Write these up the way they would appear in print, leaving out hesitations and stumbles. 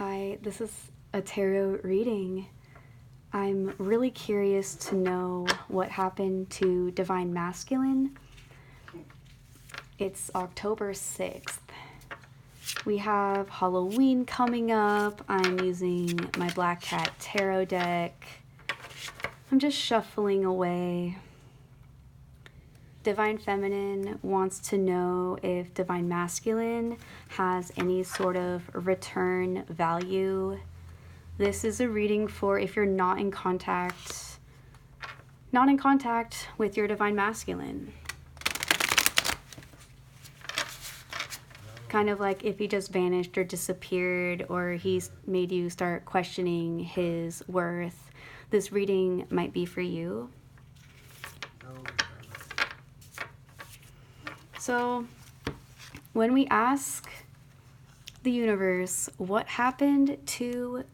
Hi, this is a tarot reading. I'm really curious to know what happened to Divine Masculine. It's October 6th. We have Halloween coming up. I'm using my Black Cat Tarot deck. I'm just shuffling away. Divine Feminine wants to know if Divine Masculine has any sort of return value. This is a reading for if you're not in contact with your Divine Masculine. Kind of like if he just vanished or disappeared, or he's made you start questioning his worth. This reading might be for you. So, when we ask the universe, what happened to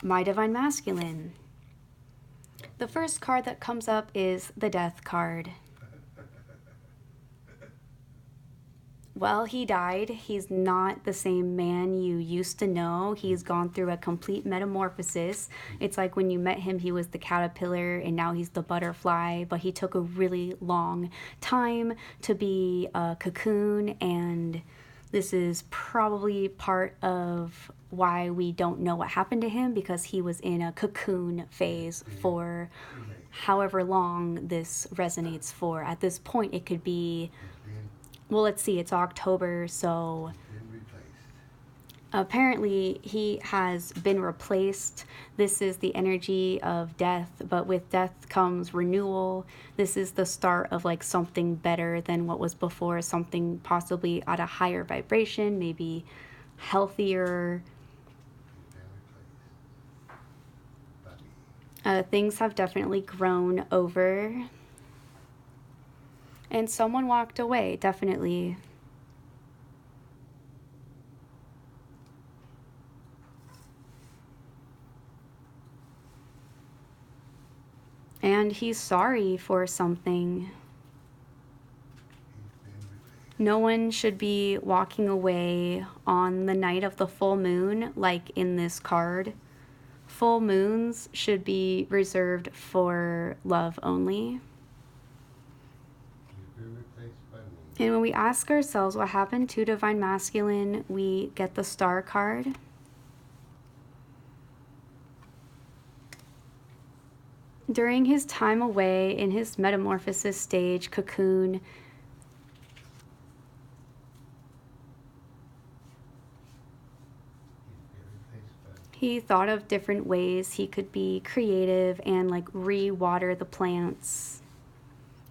my Divine Masculine? The first card that comes up is the Death card. Well, he died. He's not the same man you used to know. He's gone through a complete metamorphosis. It's like when you met him, he was the caterpillar and now he's the butterfly, but he took a really long time to be a cocoon, and this is probably part of why we don't know what happened to him, because he was in a cocoon phase for however long this resonates for. At this point, it could be, well, let's see, it's October, so apparently he has been replaced. This is the energy of death, but with death comes renewal. This is the start of like something better than what was before, something possibly at a higher vibration, maybe healthier. Things have definitely grown over. And someone walked away, definitely. And he's sorry for something. No one should be walking away on the night of the full moon, like in this card. Full moons should be reserved for love only. And when we ask ourselves what happened to Divine Masculine, we get the Star card. During his time away in his metamorphosis stage, cocoon, he thought of different ways he could be creative and like re-water the plants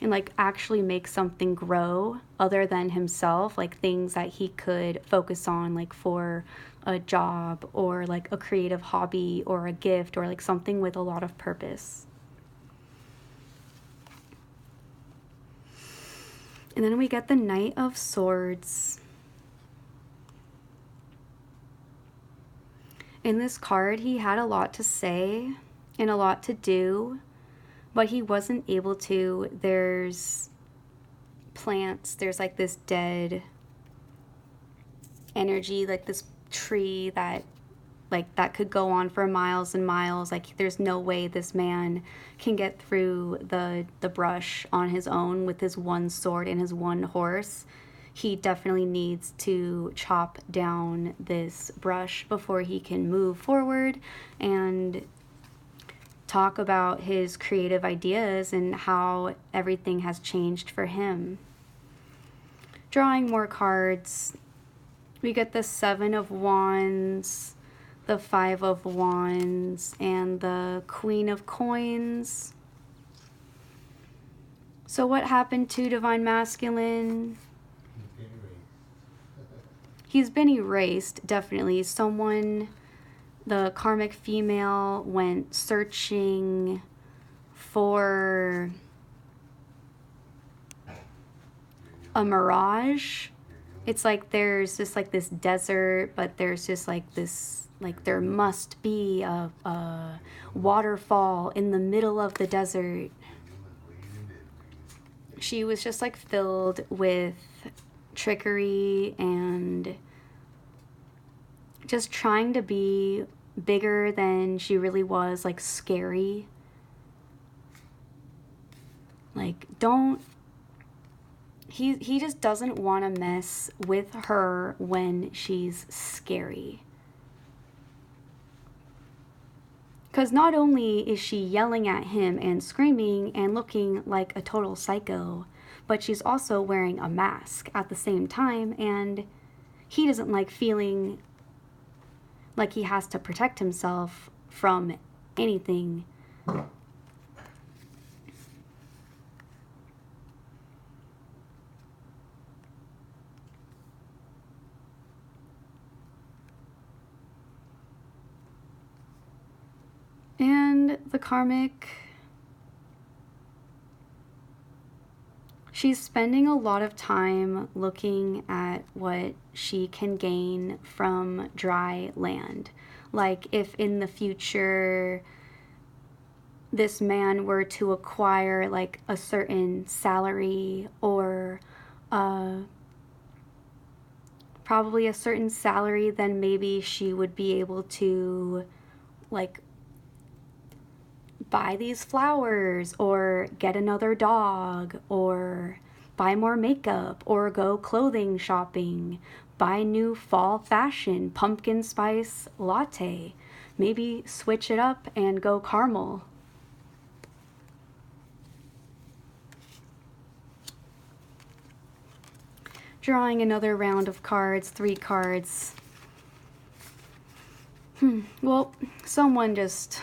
and like actually make something grow other than himself, like things that he could focus on, like for a job or like a creative hobby or a gift or like something with a lot of purpose. And then we get the Knight of Swords. In this card, he had a lot to say and a lot to do, but he wasn't able to. There's plants, there's like this dead energy, like this tree that could go on for miles and miles. Like there's no way this man can get through the brush on his own with his one sword and his one horse. He definitely needs to chop down this brush before he can move forward and talk about his creative ideas and how everything has changed for him. Drawing more cards, we get the Seven of Wands, the Five of Wands, and the Queen of Coins. So what happened to Divine Masculine? He's been erased, definitely. Someone, the karmic female, went searching for a mirage. It's like there's just like this desert, but there's just like this, like there must be a waterfall in the middle of the desert. She was just like filled with trickery and just trying to be bigger than she really was, like scary. Like, don't, he just doesn't want to mess with her when she's scary. Because not only is she yelling at him and screaming and looking like a total psycho, but she's also wearing a mask at the same time, and he doesn't like feeling like he has to protect himself from anything. And the karmic, she's spending a lot of time looking at what she can gain from dry land. Like, if in the future this man were to acquire like a certain salary, or probably a certain salary, then maybe she would be able to like buy these flowers, or get another dog, or buy more makeup, or go clothing shopping, buy new fall fashion, pumpkin spice latte, maybe switch it up and go caramel. Drawing another round of cards, 3 cards. Well, someone just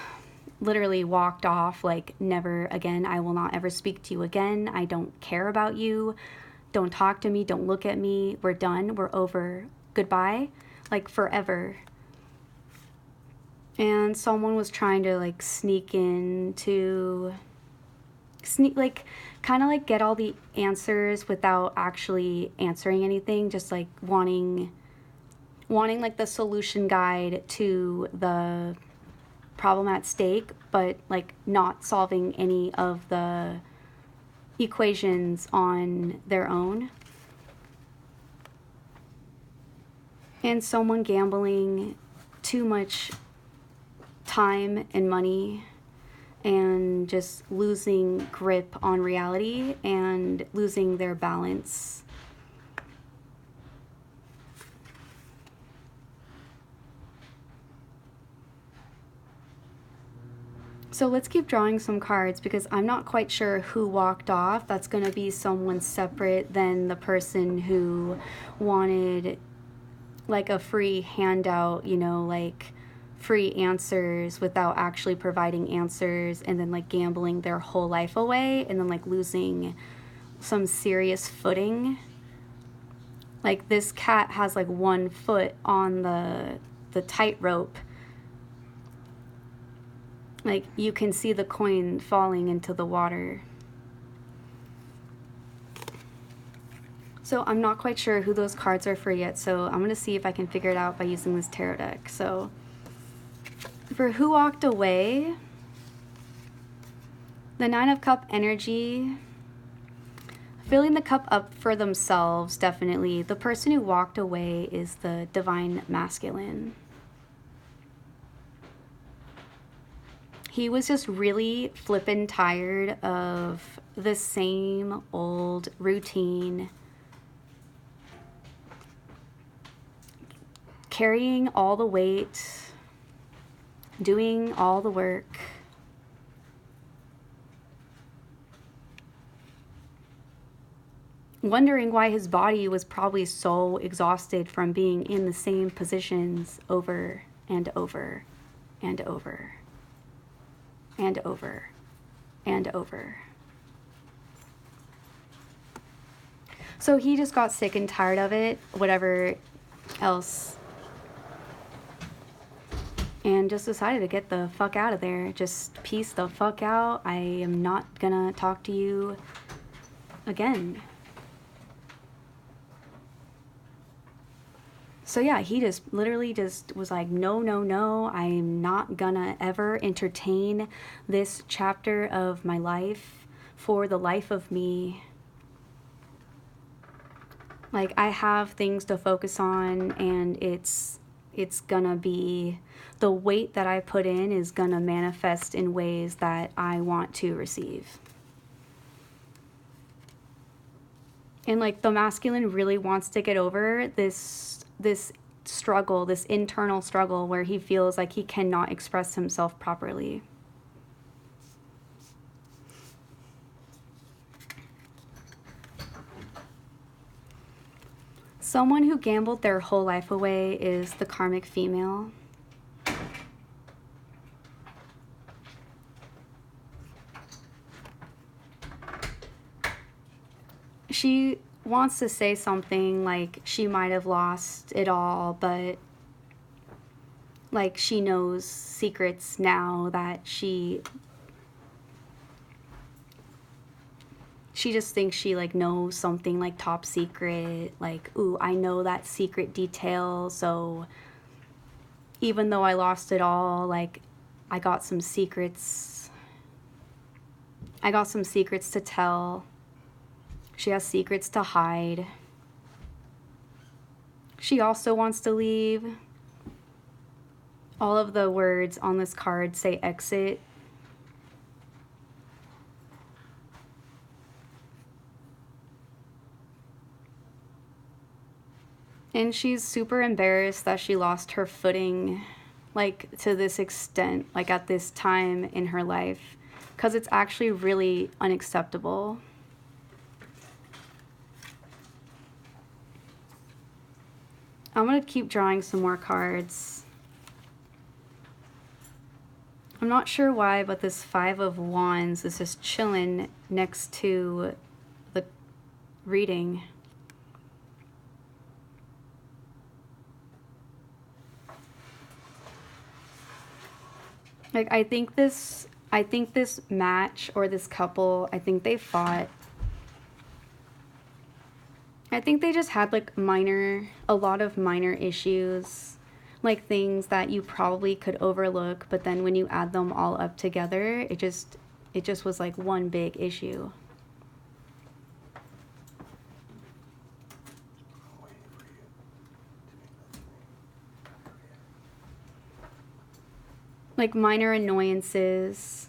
literally walked off, like, never again. I will not ever speak to you again. I don't care about you. Don't talk to me. Don't look at me. We're done. We're over. Goodbye. Like, forever. And someone was trying to like sneak like kind of like get all the answers without actually answering anything, just like wanting like the solution guide to the problem at stake, but like not solving any of the equations on their own. And someone gambling too much time and money and just losing grip on reality and losing their balance. So let's keep drawing some cards, because I'm not quite sure who walked off. That's going to be someone separate than the person who wanted like a free handout, you know, like free answers without actually providing answers, and then like gambling their whole life away, and then like losing some serious footing. Like, this cat has like 1 foot on the tightrope. Like, you can see the coin falling into the water. So I'm not quite sure who those cards are for yet, so I'm going to see if I can figure it out by using this tarot deck. So for who walked away, the 9 of Cup energy, filling the cup up for themselves, definitely. The person who walked away is the Divine Masculine. He was just really flippin' tired of the same old routine, carrying all the weight, doing all the work. Wondering why his body was probably so exhausted from being in the same positions over and over and over and over and over. So he just got sick and tired of it, whatever else, and just decided to get the fuck out of there. Just peace the fuck out. I am not gonna talk to you again. So yeah, he just literally just was like, no, no, no, I'm not gonna ever entertain this chapter of my life for the life of me. Like, I have things to focus on, and it's it's gonna be, the weight that I put in is gonna manifest in ways that I want to receive. And like the masculine really wants to get over this struggle, this internal struggle where he feels like he cannot express himself properly. Someone who gambled their whole life away is the karmic female. She wants to say something like she might have lost it all, but like she knows secrets now that she just thinks she like knows something like top secret, like, ooh, I know that secret detail, so even though I lost it all, like I got some secrets to tell. She has secrets to hide. She also wants to leave. All of the words on this card say exit. And she's super embarrassed that she lost her footing, like to this extent, like at this time in her life, because it's actually really unacceptable. I'm going to keep drawing some more cards. I'm not sure why, but this Five of Wands is just chilling next to the reading. Like, I think this match or this couple, I think they fought. I think they just had like a lot of minor issues, like things that you probably could overlook, but then when you add them all up together, it just was like one big issue. Like minor annoyances.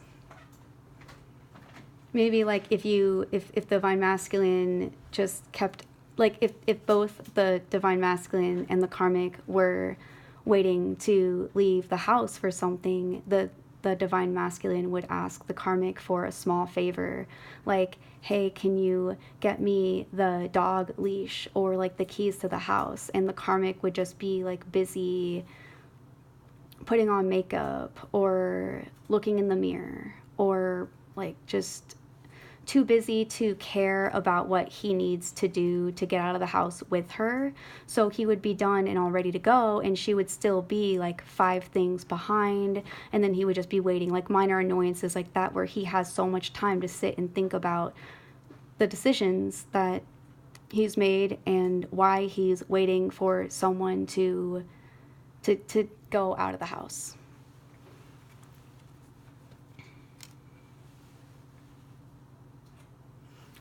Maybe like if the Divine Masculine just kept, like if both the Divine Masculine and the Karmic were waiting to leave the house for something, the Divine Masculine would ask the Karmic for a small favor, like, hey, can you get me the dog leash or like the keys to the house? And the Karmic would just be like busy putting on makeup or looking in the mirror, or like just too busy to care about what he needs to do to get out of the house with her. So he would be done and all ready to go, and she would still be like 5 things behind, and then he would just be waiting, like minor annoyances like that, where he has so much time to sit and think about the decisions that he's made and why he's waiting for someone to go out of the house.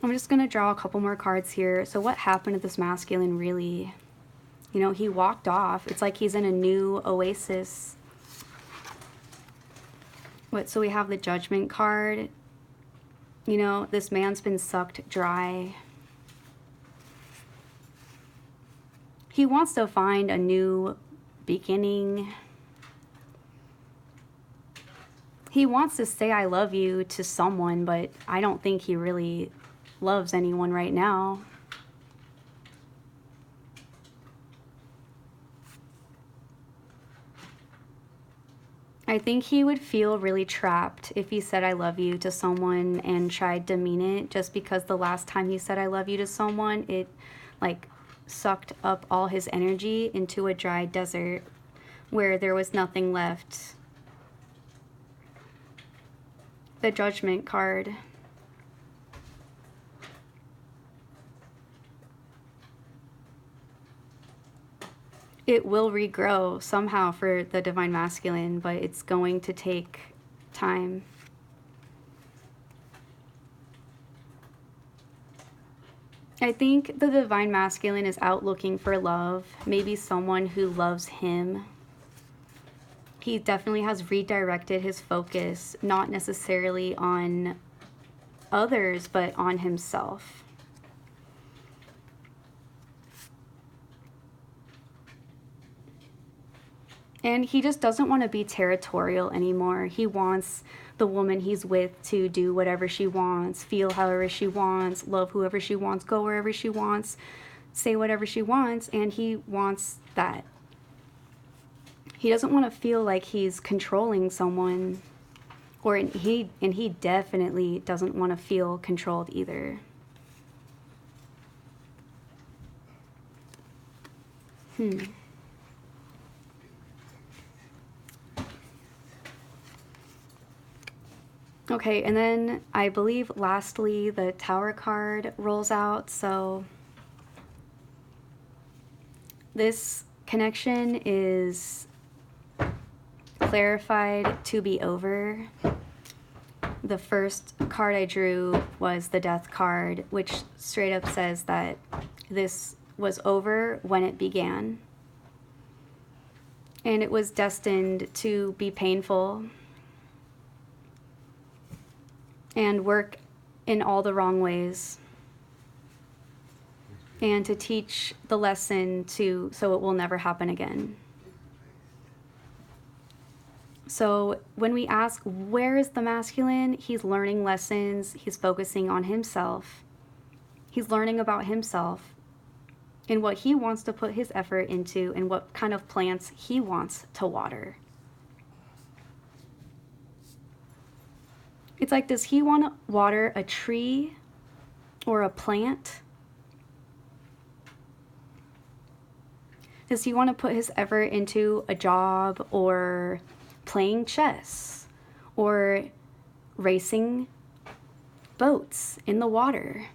I'm just going to draw a couple more cards here. So what happened to this masculine really? You know, he walked off. It's like he's in a new oasis. So we have the Judgment card. You know, this man's been sucked dry. He wants to find a new beginning. He wants to say I love you to someone, but I don't think he really loves anyone right now. I think he would feel really trapped if he said I love you to someone and tried to mean it, just because the last time he said I love you to someone, it like sucked up all his energy into a dry desert where there was nothing left. The Judgment card. It will regrow somehow for the Divine Masculine, but it's going to take time. I think the divine masculine is out looking for love, maybe someone who loves him. He definitely has redirected his focus, not necessarily on others, but on himself. And he just doesn't want to be territorial anymore. He wants the woman he's with to do whatever she wants, feel however she wants, love whoever she wants, go wherever she wants, say whatever she wants, and he wants that. He doesn't want to feel like he's controlling someone, and he definitely doesn't want to feel controlled either. Okay, and then I believe lastly the Tower card rolls out. So this connection is clarified to be over. The first card I drew was the Death card, which straight up says that this was over when it began. And it was destined to be painful and work in all the wrong ways, and to teach the lesson so it will never happen again. So when we ask, where is the masculine? He's learning lessons. He's focusing on himself. He's learning about himself and what he wants to put his effort into and what kind of plants he wants to water. It's like, does he want to water a tree or a plant? Does he want to put his effort into a job or playing chess or racing boats in the water?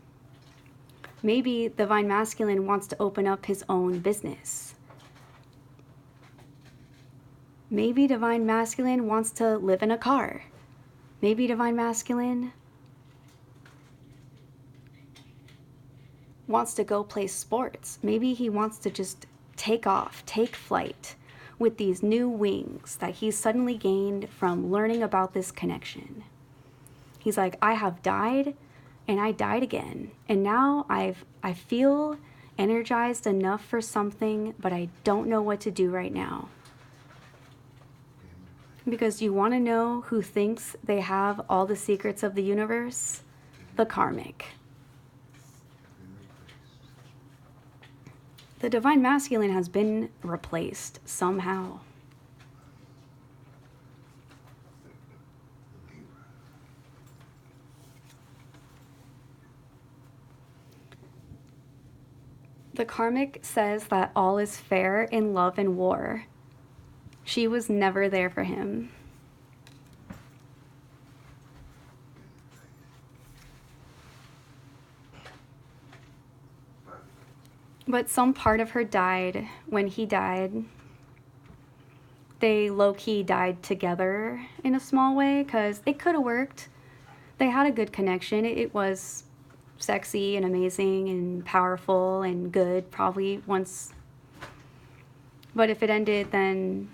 Maybe the divine masculine wants to open up his own business. Maybe divine masculine wants to live in a car. Maybe divine masculine wants to go play sports. Maybe he wants to just take off, take flight with these new wings that he's suddenly gained from learning about this connection. He's like, I have died and I died again. And now I feel energized enough for something, but I don't know what to do right now. Because you want to know who thinks they have all the secrets of the universe? The Karmic. The divine masculine has been replaced somehow. The Karmic says that all is fair in love and war. She was never there for him. But some part of her died when he died. They low-key died together in a small way because it could have worked. They had a good connection. It was sexy and amazing and powerful and good probably once. But if it ended, then...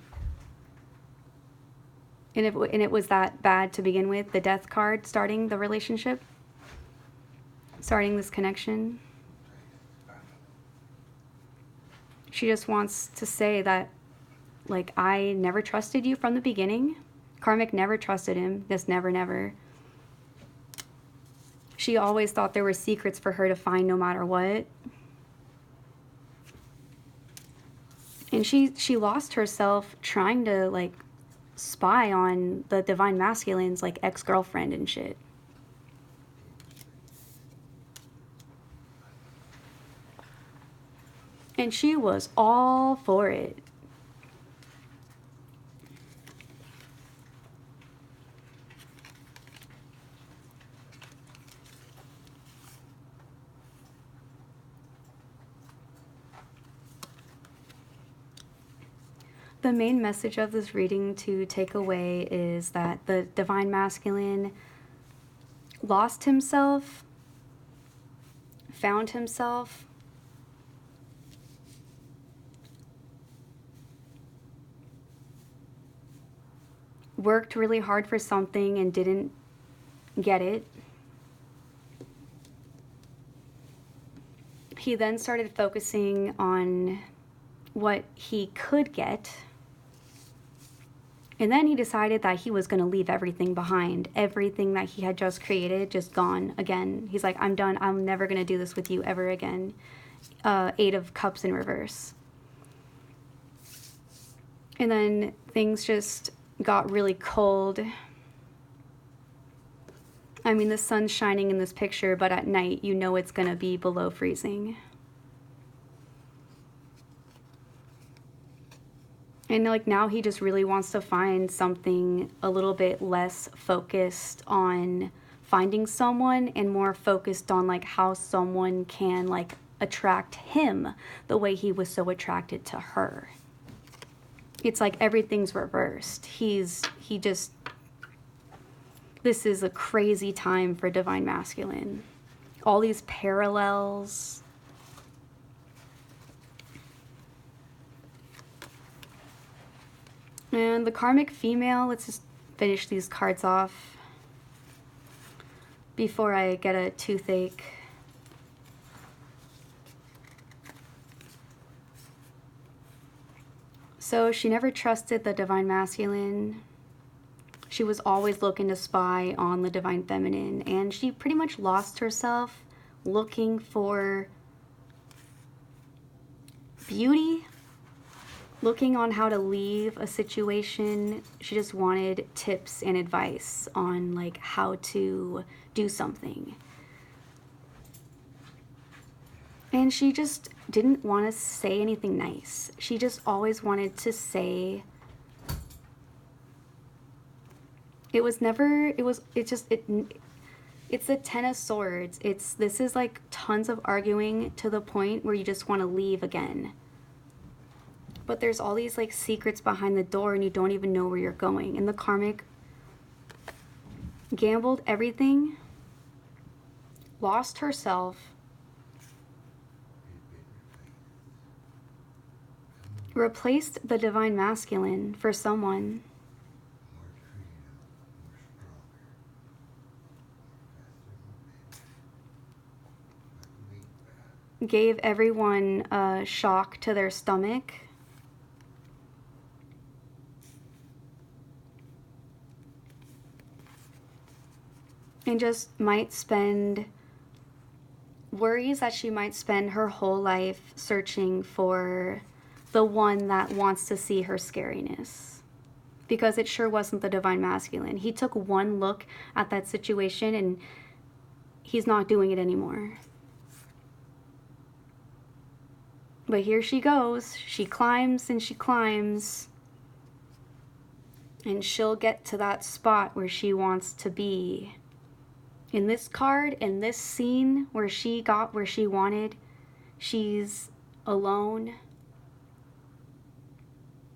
And it was that bad to begin with, the Death card starting the relationship, starting this connection. She just wants to say that, like, I never trusted you from the beginning. Karmic never trusted him. This never. She always thought there were secrets for her to find no matter what. And she lost herself trying to, like, spy on the divine masculine's, like, ex-girlfriend and shit. And she was all for it. The main message of this reading to take away is that the divine masculine lost himself found himself, worked really hard for something and didn't get it. He then started focusing on what he could get. And then he decided that he was going to leave everything behind. Everything that he had just created, just gone again. He's like, I'm done. I'm never going to do this with you ever again. 8 of Cups in reverse. And then things just got really cold. I mean, the sun's shining in this picture, but at night, you know it's going to be below freezing. And like now he just really wants to find something a little bit less focused on finding someone and more focused on like how someone can like attract him the way he was so attracted to her. It's like everything's reversed. This is a crazy time for Divine Masculine. All these parallels. And the Karmic female, let's just finish these cards off before I get a toothache. So she never trusted the Divine Masculine. She was always looking to spy on the Divine Feminine, and she pretty much lost herself looking for beauty, looking on how to leave a situation. She just wanted tips and advice on like how to do something. And she just didn't want to say anything nice. She just always wanted to say, it's the 10 of Swords. This is like tons of arguing to the point where you just want to leave again. But there's all these like secrets behind the door and you don't even know where you're going. And the Karmic gambled everything, lost herself, replaced the Divine Masculine for someone, gave everyone a shock to their stomach, and just might spend, worries that she might spend her whole life searching for the one that wants to see her scariness. Because it sure wasn't the Divine Masculine. He took one look at that situation and he's not doing it anymore. But here she goes. She climbs and she climbs. And she'll get to that spot where she wants to be. In this card, in this scene where she got where she wanted, she's alone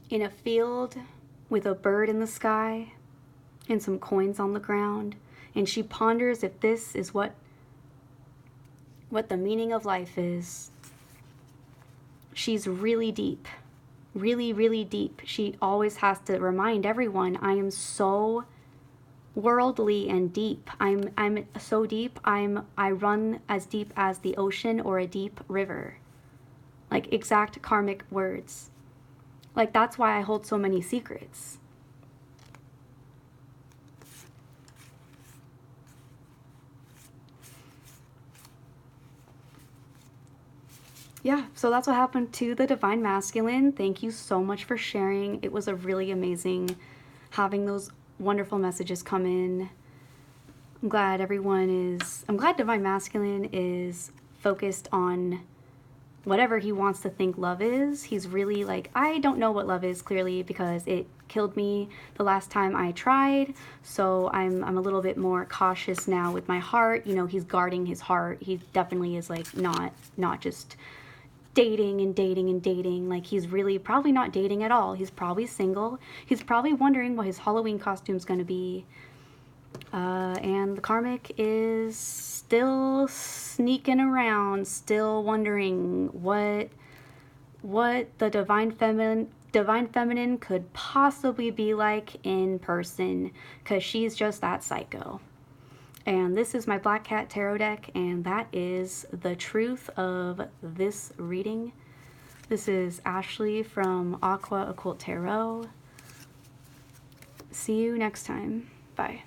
in a field with a bird in the sky and some coins on the ground. And she ponders if this is what the meaning of life is. She's really deep, really, really deep. She always has to remind everyone, I am so worldly and deep. I'm so deep. I run as deep as the ocean or a deep river. Like exact karmic words. Like that's why I hold so many secrets. Yeah, so that's what happened to the Divine Masculine. Thank you so much for sharing. It was a really amazing having those wonderful messages come in. I'm glad Divine Masculine is focused on whatever he wants to think love is. He's really like, I don't know what love is clearly because it killed me the last time I tried. So I'm a little bit more cautious now with my heart. You know, he's guarding his heart. He definitely is like not just dating and dating and dating. Like he's really probably not dating at all. He's probably single. He's probably wondering what his Halloween costume's going to be. And the Karmic is still sneaking around, still wondering what the Divine Feminine could possibly be like in person, because she's just that psycho. And this is my Black Cat Tarot deck, and that is the truth of this reading. This is Ashley from Aqua Occult Tarot. See you next time. Bye.